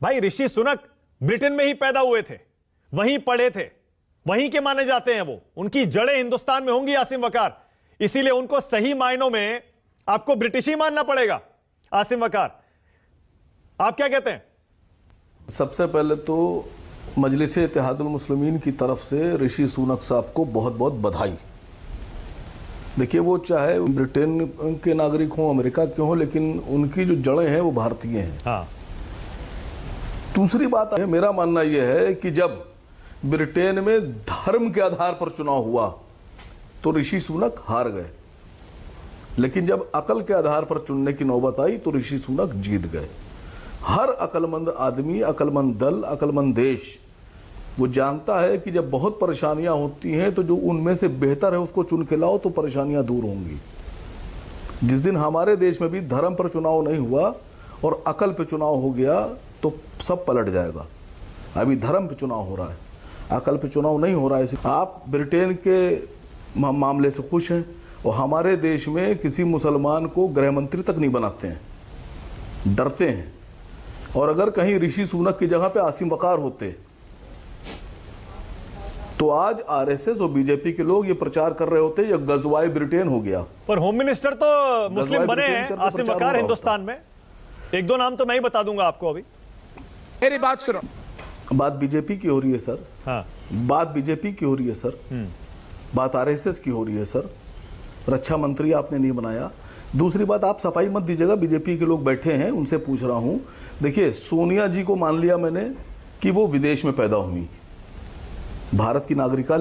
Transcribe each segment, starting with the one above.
भाई ऋषि सुनक ब्रिटेन में ही पैदा हुए थे, वहीं पढ़े थे, वहीं के माने जाते हैं वो, उनकी जड़ें हिंदुस्तान में होंगी आसिम वकार, इसीलिए उनको सही मायनों में आपको ब्रिटिश ही मानना पड़ेगा। आसिम वकार, आप क्या कहते हैं? सबसे पहले तो मजलिस-ए इत्तेहादुल मुस्लिमीन की तरफ से ऋषि सुनक साहब को बहुत बहुत बधाई। देखिए, वो चाहे ब्रिटेन के नागरिक हों, अमेरिका के हों, लेकिन उनकी जो जड़ें हैं वो भारतीय हैं। हाँ। दूसरी बात है, मेरा मानना यह है कि जब ब्रिटेन में धर्म के आधार पर चुनाव हुआ तो ऋषि सुनक हार गए, लेकिन जब अकल के आधार पर चुनने की नौबत आई तो ऋषि सुनक जीत गए। हर अकलमंद आदमी, अकलमंद दल, अकलमंद देश वो जानता है कि जब बहुत परेशानियां होती हैं तो जो उनमें से बेहतर है उसको चुन के लाओ तो परेशानियां दूर होंगी। जिस दिन हमारे देश में भी धर्म पर चुनाव नहीं हुआ और अकल पे चुनाव हो गया तो सब पलट जाएगा। अभी धर्म पे चुनाव हो रहा है, अकल पे चुनाव नहीं हो रहा है। आप ब्रिटेन के मामले से खुश हैं और हमारे देश में किसी मुसलमान को गृह मंत्री तक नहीं बनाते हैं, डरते हैं। और अगर कहीं ऋषि सुनक की जगह पे आसिम वकार होते तो आज आरएसएस और बीजेपी के लोग ये प्रचार कर रहे होते ये गजवाए ब्रिटेन हो गया। पर होम मिनिस्टर तो मुस्लिम बने हैं आसिम वकार हिंदुस्तान में। एक दो नाम तो मैं ही बता दूंगा आपको। अभी मेरी बात सुनो। बात बीजेपी की हो रही है सर। हाँ। बात बीजेपी की हो रही है सर। बात आरएसएस की हो रही है सर। रक्षा मंत्री आपने नहीं बनाया। दूसरी बात, आप सफाई मत दीजिएगा, बीजेपी के लोग बैठे हैं उनसे पूछ रहा हूं। देखिए, सोनिया जी को मान लिया मैंने कि वो विदेश में पैदा हुई, भारत की नागरिकता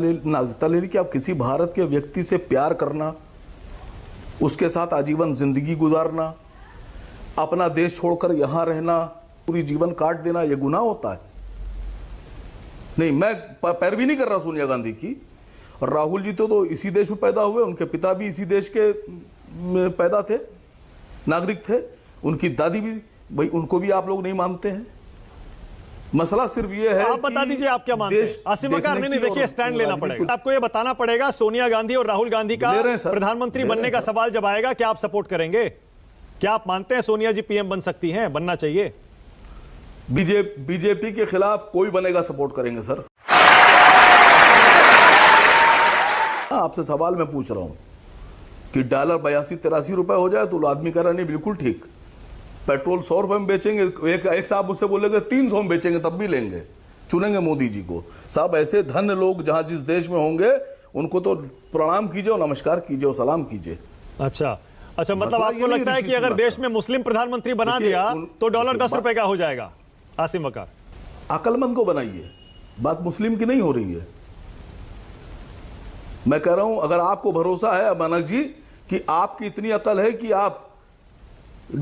ले ली कि आप किसी भारत के व्यक्ति से प्यार करना, उसके साथ आजीवन जिंदगी गुजारना, अपना देश छोड़कर यहां रहना, पूरी जीवन काट देना, यह गुनाह होता है? नहीं, मैं पैरवी नहीं कर रहा सोनिया गांधी की। और राहुल जी तो इसी देश में पैदा हुए, उनके पिता भी इसी देश के में पैदा थे, नागरिक थे, उनकी दादी भी, भाई उनको भी आप लोग नहीं मानते हैं। मसला सिर्फ ये है, आप बता दीजिए आप क्या मानते हैं? आसिम वकार, नहीं देखिए, स्टैंड लेना पड़ेगा आपको। ये बताना पड़ेगा सोनिया गांधी और राहुल गांधी का प्रधानमंत्री बनने का सवाल जब आएगा, क्या आप सपोर्ट करेंगे? क्या आप मानते हैं सोनिया जी पीएम बन सकती हैं, बनना चाहिए? बीजेपी के खिलाफ कोई बनेगा सपोर्ट करेंगे सर। आपसे सवाल मैं पूछ रहा हूं कि डॉलर 82-83 रुपए हो जाए तो आदमी कह रहा नहीं बिल्कुल ठीक। पेट्रोल 100 रुपए में बेचेंगे, एक साहब मुझसे बोलेंगे 300 में बेचेंगे, तब भी लेंगे, चुनेंगे मोदी जी को। साहब, ऐसे धन्य लोग जहां जिस देश में होंगे उनको तो प्रणाम कीजिए और नमस्कार कीजिए और सलाम कीजिए। अच्छा, मतलब आपको लगता है कि अगर देश में मुस्लिम प्रधानमंत्री बना दिया तो डॉलर 10 रुपए का हो जाएगा? आसिम वकार, अकलमंद को बनाइए, बात मुस्लिम की नहीं हो रही है। मैं कह रहा हूं, अगर आपको भरोसा है मानक जी कि आपकी इतनी अकल है कि आप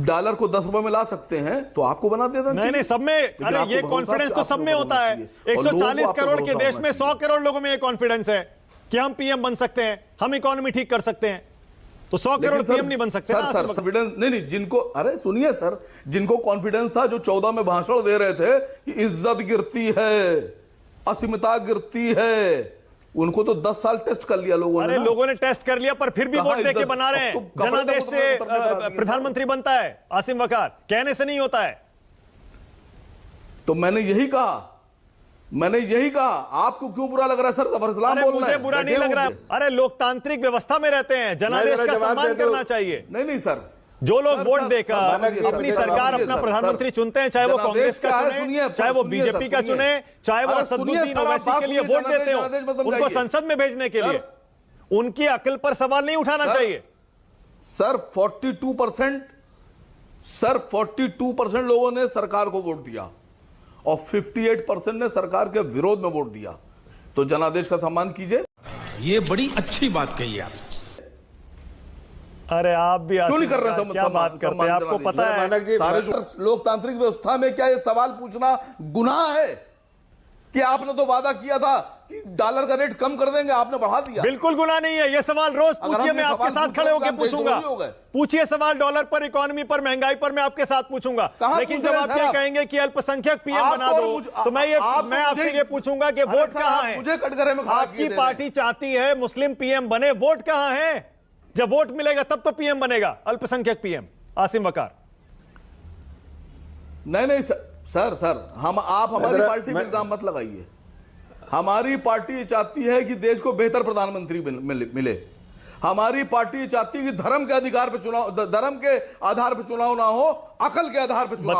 डॉलर को 10 रुपए में ला सकते हैं तो आपको बना देना चाहिए। नहीं, सब में, अरे ये कॉन्फिडेंस तो सब में होता है। 140 करोड़ के देश में 100 करोड़ लोगों में ये कॉन्फिडेंस है कि हम पीएम बन सकते हैं, हम इकोनॉमी ठीक कर सकते हैं। तो 100 करोड़ पीएम नहीं बन सकते सर, कॉन्फिडेंस नहीं, जिनको, अरे सुनिए सर, जिनको कॉन्फिडेंस था, जो 14 में भाषण दे रहे थे कि इज्जत गिरती है, अस्मिता गिरती है, उनको तो 10 साल टेस्ट कर लिया लोगों ने। अरे लोगों ने टेस्ट कर लिया, पर फिर भी वोट देके बना रहे हैं। जनादेश से प्रधानमंत्री बनता है आसिम वकार, कहने से नहीं होता है। तो मैंने यही कहा, आपको क्यों बुरा लग रहा है सर? जफर बोल मुझे बुरा नहीं लग रहा। अरे लोकतांत्रिक व्यवस्था में रहते हैं, जनादेश का सम्मान करना चाहिए। नहीं सर, जो लोग वोट देकर अपनी सरकार, अपना प्रधानमंत्री चुनते हैं, चाहे वो कांग्रेस का चुने, चाहे वो बीजेपी का चुने, चाहे वो असदुद्दीन ओवैसी के लिए वोट देते हो, उनको संसद में भेजने के लिए उनकी अकल पर सवाल नहीं उठाना चाहिए। सर 42% लोगों ने सरकार को वोट दिया और 58% ने सरकार के विरोध में वोट दिया। तो जनादेश का सम्मान कीजिए। ये बड़ी अच्छी बात कही आप। अरे आप भी क्यों नहीं कर रहे हैं? क्या बात करते हैं? आपको पता है सारे लोकतांत्रिक व्यवस्था में क्या ये सवाल पूछना गुनाह है कि आपने तो वादा किया था कि डॉलर का रेट कम कर देंगे, आपने बढ़ा दिया? बिल्कुल गुनाह नहीं है। ये सवाल रोज पूछिए, मैं आपके साथ खड़े होकर पूछूंगा। पूछिए सवाल डॉलर पर, इकोनॉमी पर, महंगाई पर, मैं आपके साथ पूछूंगा। लेकिन जब आप ये कहेंगे कि अल्पसंख्यक पीएम बना दो, तो मैं आपसे ये पूछूंगा कि वोट कहां है? मुझे कटघरे में आपकी पार्टी चाहती है मुस्लिम पीएम बने, वोट कहां है? जब वोट मिलेगा तब तो पीएम बनेगा अल्पसंख्यक पीएम। आसिम वकार, नहीं सर हम आप हमारी पार्टी पे इल्जाम मत लगाइए। हमारी पार्टी चाहती है कि देश को बेहतर प्रधानमंत्री मिले। हमारी पार्टी चाहती है कि धर्म के आधार पर चुनाव ना हो, अकल के आधार पर चुनाव